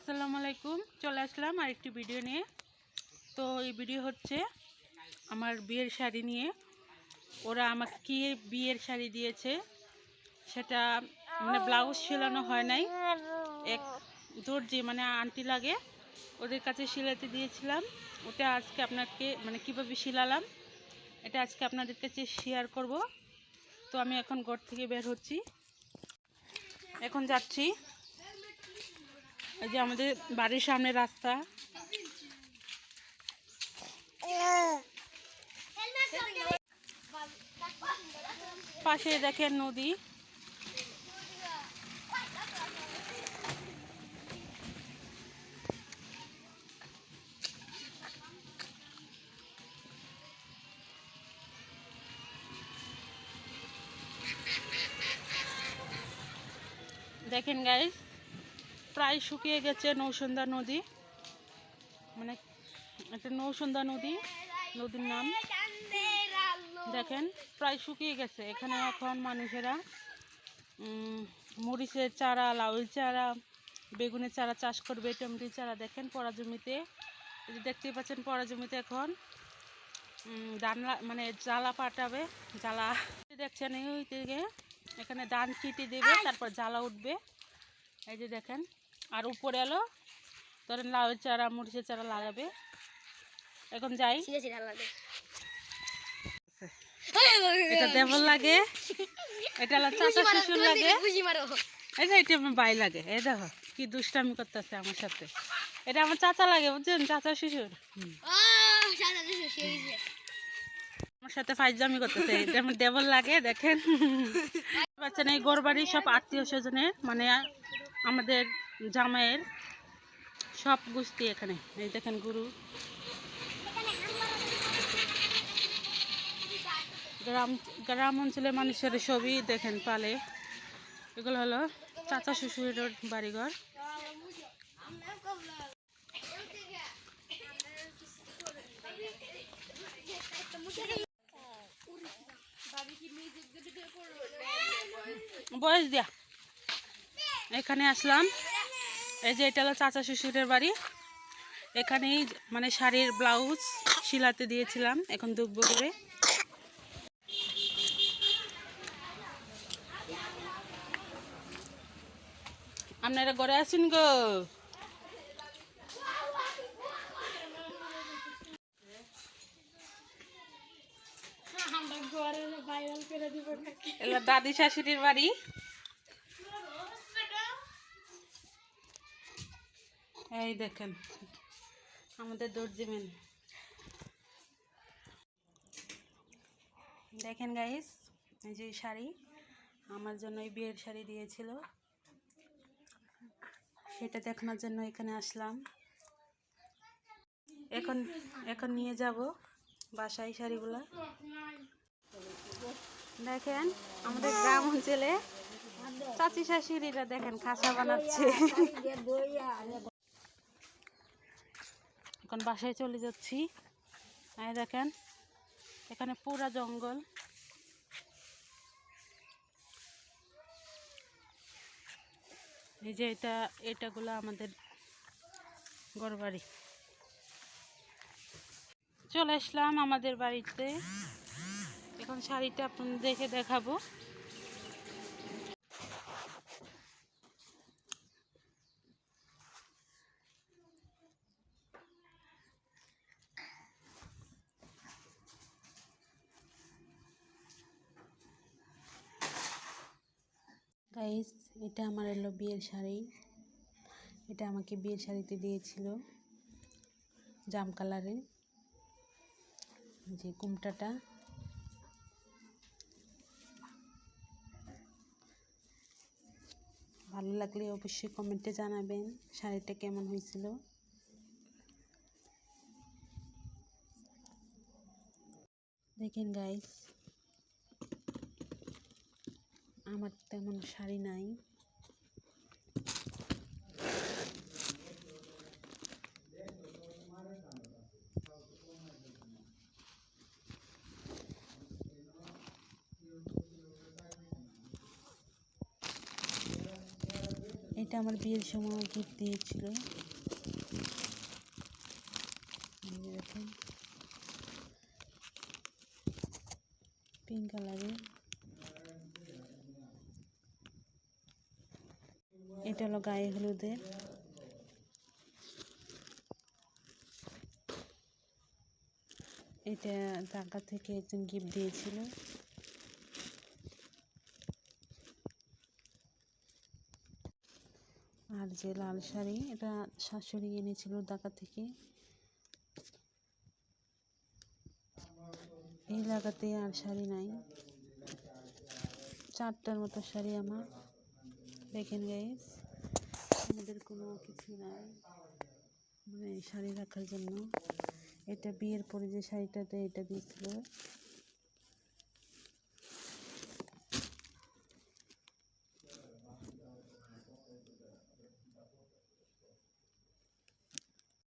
আসসালামু আলাইকুম। চলে আসলাম আরেকটি ভিডিও নিয়ে। তো এই ভিডিও হচ্ছে আমার বিয়ের শাড়ি নিয়ে। ওরা আমাকে কি বিয়ের শাড়ি দিয়েছে সেটা মানে ব্লাউজ সেলানো হয় নাই, এক দর্জি মানে আন্টি লাগে ওদের কাছে সেলাতে দিয়েছিলাম। ওটা আজকে আপনাকে মানে কীভাবে সেলালাম এটা আজকে আপনাদের কাছে শেয়ার করব। তো আমি এখন ঘর থেকে বের হচ্ছি, এখন যাচ্ছি এই যে আমাদের বাড়ির সামনে রাস্তা, পাশে দেখেন নদী। দেখেন গাইস, প্রায় শুকিয়ে গেছে নৌসুন্দা নদী, মানে একটা নৌসুন্দা নদী, নদীর নাম। দেখেন প্রায় শুকিয়ে গেছে। এখানে এখন মানুষেরা মরিচের চারা, লাউয়ের চারা, বেগুনের চারা চাষ করবে, টমেটোর চারা। দেখেন পড়া জমিতে, দেখতেই পাচ্ছেন পড়া জমিতে এখন ধান মানে জ্বালা পাঠাবে, জ্বালা দেখছেন ওই থেকে। এখানে ধান চিটি দেবে, তারপর জ্বালা উঠবে, এই যে দেখেন। আর উপরে এলো ধরেন লাউয়ের চারা, মরিচের চারা লাগাবে। এখন যাই, এটা দেবল লাগে, এটা চাচা শ্বশুর লাগে, এটা আমার ভাই লাগে। এই দেখো কি দুষ্টামি করতেছে আমার সাথে, এটা আমার চাচা লাগে বুঝছেন, চাচা শ্বশুর আমার সাথে ফাইজলামি করতেছে, এটা আমার দেবল লাগে। দেখেন পাচ্ছেন এই ঘরবাড়ি সব আত্মীয় স্বজনের, মানে আমাদের জামাইয়ের সব গোষ্ঠী এখানে। এই দেখেন গরু, গ্রাম অঞ্চলের মানুষের সবই দেখেন পালে। এগুলো হলো চাচা শ্বশুরের বাড়িঘর। বয়স দিয়া এখানে আসলাম, এই যে এটা হলো চাচা শ্বশুরের বাড়ি। এখানেই মানে শাড়ির ব্লাউজ সিলাতে দিয়েছিলাম, এখন দুব্বো করে। আপনারা ঘরে আসুন গো। দাদি শাশুড়ির বাড়ি। এই দেখেন আমাদের দর্জিমেন। দেখেন গাইস, এই যে শাড়ি আমার জন্য এই বিয়ের শাড়ি দিয়েছিল, সেটা দেখানোর জন্য এখানে আসলাম। এখন নিয়ে যাব বাসায় শাড়িগুলা। দেখেন আমাদের গ্রাম অঞ্চলে চাচি শাশুড়িরা দেখেন খাসা বানাচ্ছে। এখন বাসায় চলে যাচ্ছি। এই দেখেন এখানে পুরা জঙ্গল। এই যে এটাগুলো আমাদের ঘরবাড়ি। চলে আসলাম আমাদের বাড়িতে, এখন শাড়িটা আপনাদেরকে দেখাবো। গাইস, এটা আমার এলো বিয়ের শাড়ি। এটা আমাকে বিয়ের শাড়িতে দিয়েছিল জাম কালারের, যে কুমটাটা। ভালো লাগলে অবশ্যই কমেন্টে জানাবেন শাড়িটা কেমন হয়েছিল। দেখেন গাইস, আমার তেমন শাড়ি নাই, এটা আমার বিয়ের সময় গিফট দিয়েছিল। দেখুন পিঙ্ক কালারের। এটা হলো গায়ে হলুদের। এটা ঢাকা থেকে একজন গিফট দিয়েছিল। আর যে লাল শাড়ি, এটা শাশুড়ি এনেছিল ঢাকা থেকে। এই জায়গাতে আর শাড়ি নাই, 4টার মতো শাড়ি আমার। দেখেন গাইস, আমাদের কোনো কিছু নাই মানে শাড়ি রাখার জন্য। এটা বিয়ের পরে যে শাড়িটাতে এটা দিয়েছিল